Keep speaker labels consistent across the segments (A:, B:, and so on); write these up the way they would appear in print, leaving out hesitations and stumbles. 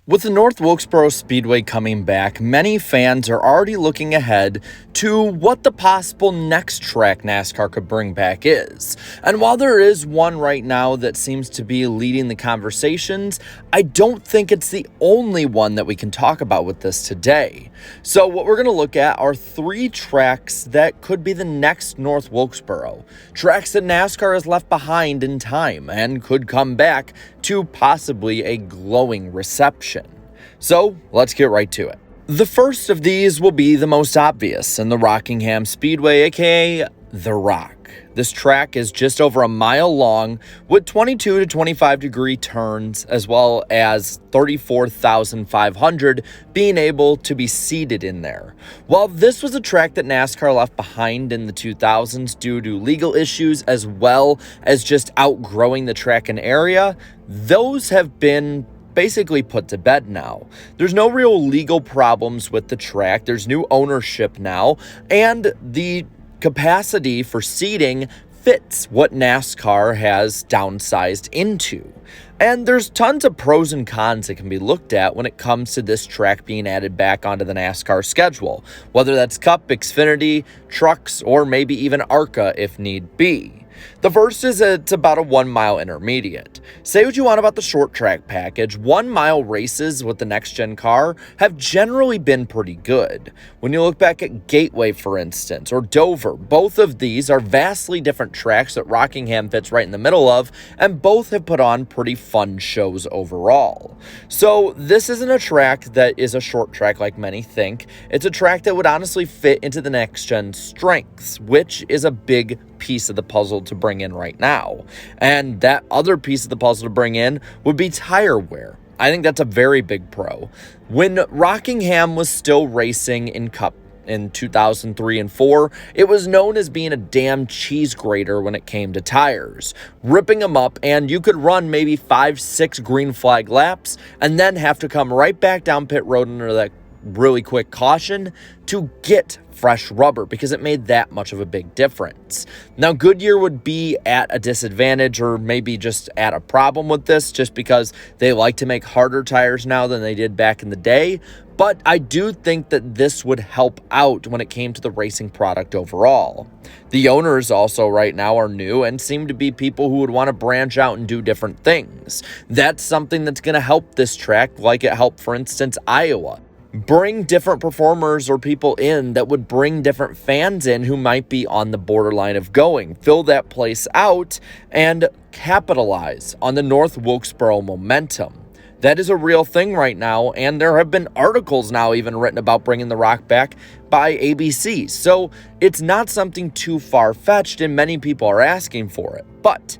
A: With the North Wilkesboro Speedway coming back, many fans are already looking ahead to what the possible next track NASCAR could bring back is. And while there is one right now that seems to be leading the conversations, I don't think it's the only one that we can talk about with this today. So what we're going to look at are three tracks that could be the next North Wilkesboro. Tracks that NASCAR has left behind in time and could come back to possibly a glowing reception. So let's get right to it. The first of these will be the most obvious in the Rockingham Speedway, aka The Rock. This track is just over a mile long with 22 to 25 degree turns, as well as 34,500 being able to be seated in there. While this was a track that NASCAR left behind in the 2000s due to legal issues as well as just outgrowing the track and area, those have been basically put to bed now. There's no real legal problems with the track. There's new ownership now, and the capacity for seating fits what NASCAR has downsized into. And there's tons of pros and cons that can be looked at when it comes to this track being added back onto the NASCAR schedule, whether that's Cup, Xfinity, trucks, or maybe even ARCA if need be. The first is it's about a 1 mile intermediate. Say what you want about the short track package, 1 mile races with the next gen car have generally been pretty good. When you look back at Gateway, for instance, or Dover, both of these are vastly different tracks that Rockingham fits right in the middle of, and both have put on pretty fun shows overall. So this isn't a track that is a short track like many think. It's a track that would honestly fit into the next gen strengths, which is a big piece of the puzzle to bring in right now. And that other piece of the puzzle to bring in would be tire wear. I think that's a very big pro. When Rockingham was still racing in Cup in 2003 and 4, it was known as being a damn cheese grater when it came to tires, ripping them up, and you could run maybe 5-6 green flag laps and then have to come right back down pit road under that really quick caution to get fresh rubber because it made that much of a big difference. Now, Goodyear would be at a disadvantage or maybe just at a problem with this just because they like to make harder tires now than they did back in the day. But I do think that this would help out when it came to the racing product overall. The owners also right now are new and seem to be people who would want to branch out and do different things. That's something that's going to help this track like it helped, for instance, Iowa. Bring different performers or people in that would bring different fans in who might be on the borderline of going. Fill that place out and capitalize on the North Wilkesboro momentum. That is a real thing right now, and there have been articles now even written about bringing The Rock back by ABC. So it's not something too far-fetched, and many people are asking for it. But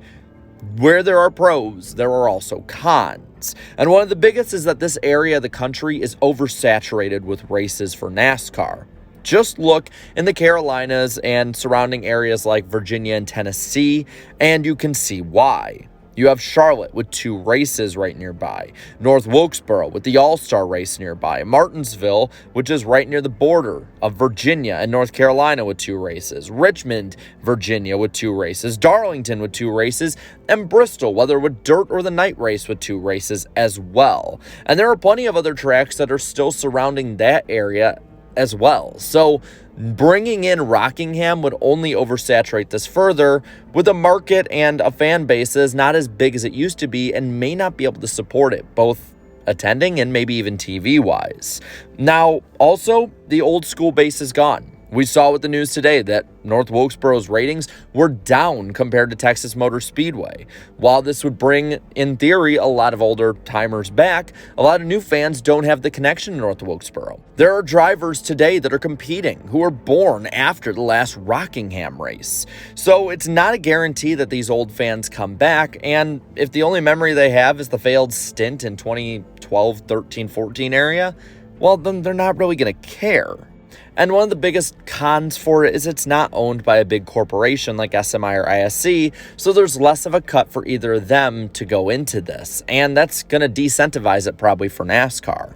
A: where there are pros, there are also cons. And one of the biggest is that this area of the country is oversaturated with races for NASCAR. Just look in the Carolinas and surrounding areas like Virginia and Tennessee, and you can see why. You have Charlotte with 2 races right nearby, North Wilkesboro with the All-Star race nearby, Martinsville, which is right near the border of Virginia and North Carolina with 2 races, Richmond, Virginia with 2 races, Darlington with 2 races, and Bristol, whether with dirt or the night race with 2 races as well. And there are plenty of other tracks that are still surrounding that area as well. So bringing in Rockingham would only oversaturate this further with a market and a fan base that is not as big as it used to be and may not be able to support it, both attending and maybe even TV-wise. Now, also, the old school base is gone. We saw with the news today that North Wilkesboro's ratings were down compared to Texas Motor Speedway. While this would bring, in theory, a lot of older timers back, a lot of new fans don't have the connection to North Wilkesboro. There are drivers today that are competing who were born after the last Rockingham race. So it's not a guarantee that these old fans come back, and if the only memory they have is the failed stint in 2012, 13, 14 area, well, then they're not really going to care. And one of the biggest cons for it is it's not owned by a big corporation like SMI or ISC, so there's less of a cut for either of them to go into this, and that's going to decentivize it probably for NASCAR.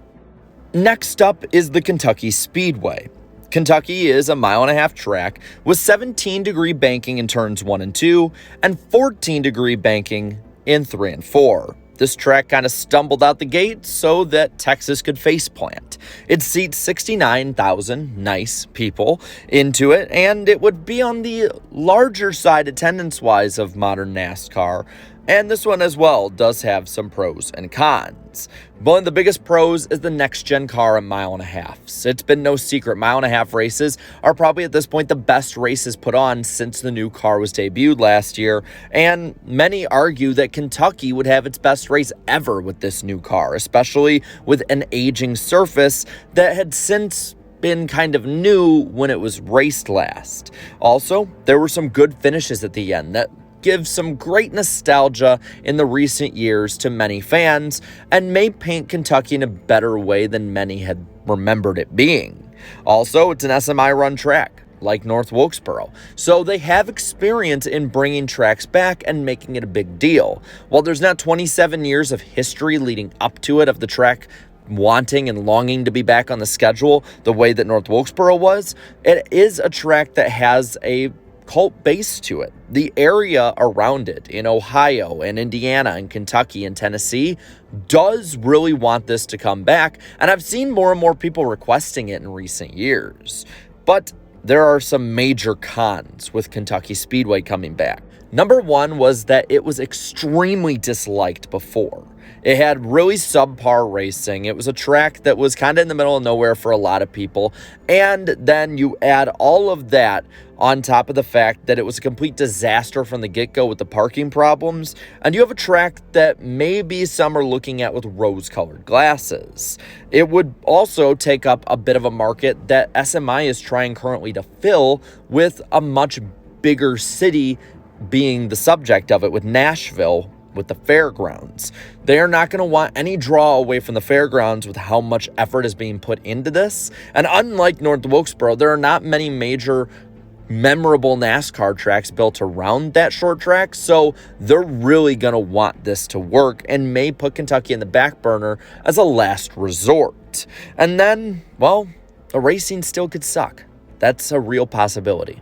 A: Next up is the Kentucky Speedway. Kentucky is a 1.5 mile track with 17-degree banking in turns 1 and 2 and 14-degree banking in 3 and 4. This track kind of stumbled out the gate so that Texas could faceplant. It seats 69,000 nice people into it, and it would be on the larger side attendance-wise of modern NASCAR. And this one as well does have some pros and cons. One of the biggest pros is the next-gen car at mile and a half. It's been no secret, mile and a half races are probably at this point the best races put on since the new car was debuted last year. And many argue that Kentucky would have its best race ever with this new car, especially with an aging surface that had since been kind of new when it was raced last. Also, there were some good finishes at the end that gives some great nostalgia in the recent years to many fans and may paint Kentucky in a better way than many had remembered it being. Also, it's an SMI run track like North Wilkesboro, so they have experience in bringing tracks back and making it a big deal. While there's not 27 years of history leading up to it of the track wanting and longing to be back on the schedule the way that North Wilkesboro was, it is a track that has a cult base to it. The area around it in Ohio and Indiana and Kentucky and Tennessee does really want this to come back, and I've seen more and more people requesting it in recent years. But there are some major cons with Kentucky Speedway coming back. Number one was that it was extremely disliked before. It had really subpar racing. It was a track that was kind of in the middle of nowhere for a lot of people. And then you add all of that on top of the fact that it was a complete disaster from the get-go with the parking problems. And you have a track that maybe some are looking at with rose-colored glasses. It would also take up a bit of a market that SMI is trying currently to fill with a much bigger city being the subject of it, with Nashville, with the fairgrounds. They are not going to want any draw away from the fairgrounds with how much effort is being put into this. And unlike North Wilkesboro, there are not many major memorable NASCAR tracks built around that short track, so they're really going to want this to work and may put Kentucky in the back burner as a last resort. And then, well, the racing still could suck. That's a real possibility.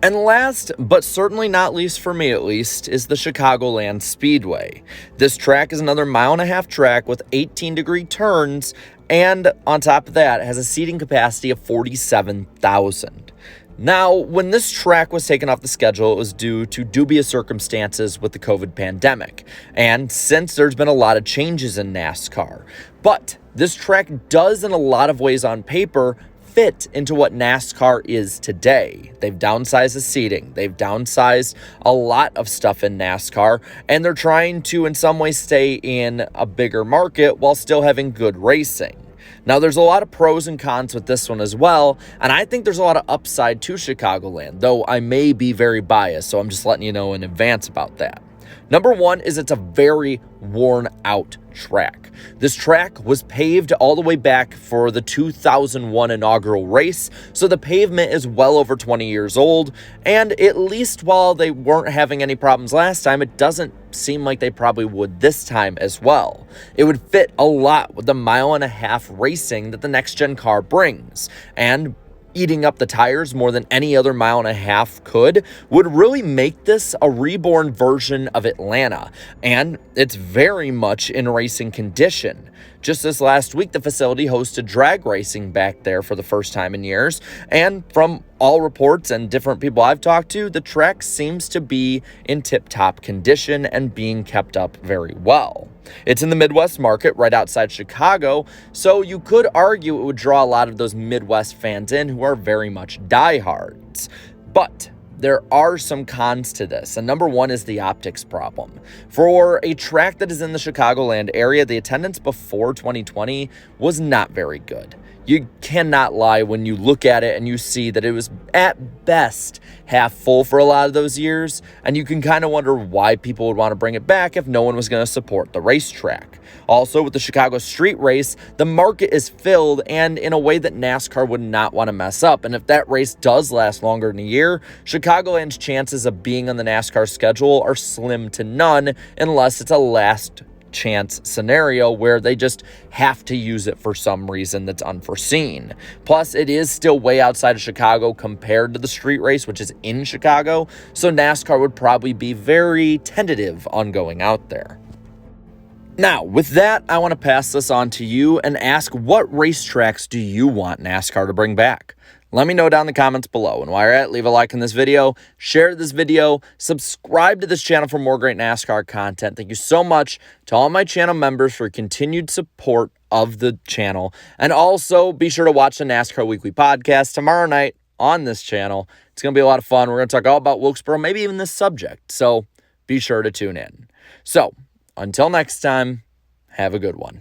A: And last, but certainly not least for me at least, is the Chicagoland Speedway. This track is another mile and a half track with 18-degree turns, and on top of that, it has a seating capacity of 47,000. Now, when this track was taken off the schedule, it was due to dubious circumstances with the COVID pandemic, and since there's been a lot of changes in NASCAR. But this track does, in a lot of ways on paper, fit into what NASCAR is today. They've downsized the seating. They've downsized a lot of stuff in NASCAR, and they're trying to, in some ways, stay in a bigger market while still having good racing. Now, there's a lot of pros and cons with this one as well, and I think there's a lot of upside to Chicagoland, though I may be very biased, so I'm just letting you know in advance about that. Number one is it's a very worn out track. This track was paved all the way back for the 2001 inaugural race, so the pavement is well over 20 years old, and at least while they weren't having any problems last time, it doesn't seem like they probably would this time as well. It would fit a lot with the mile and a half racing that the next gen car brings, and eating up the tires more than any other mile and a half could would really make this a reborn version of Atlanta, and it's very much in racing condition. Just this last week, the facility hosted drag racing back there for the first time in years, and from all reports and different people I've talked to, the track seems to be in tip-top condition and being kept up very well. It's in the Midwest market right outside Chicago, so you could argue it would draw a lot of those Midwest fans in who are very much diehards. But there are some cons to this, and number one is the optics problem. For a track that is in the Chicagoland area, the attendance before 2020 was not very good. You cannot lie when you look at it and you see that it was at best half full for a lot of those years, and you can kind of wonder why people would want to bring it back if no one was going to support the racetrack. Also, with the Chicago street race, the market is filled and in a way that NASCAR would not want to mess up, and if that race does last longer than a year, Chicagoland's chances of being on the NASCAR schedule are slim to none unless it's a last chance scenario where they just have to use it for some reason that's unforeseen. Plus, it is still way outside of Chicago compared to the street race, which is in Chicago, so NASCAR would probably be very tentative on going out there. Now, with that, I want to pass this on to you and ask, what racetracks do you want NASCAR to bring back? Let me know down in the comments below. And while you're at, leave a like on this video, share this video, subscribe to this channel for more great NASCAR content. Thank you so much to all my channel members for continued support of the channel. And also, be sure to watch the NASCAR Weekly Podcast tomorrow night on this channel. It's going to be a lot of fun. We're going to talk all about Wilkesboro, maybe even this subject. So be sure to tune in. So, until next time, have a good one.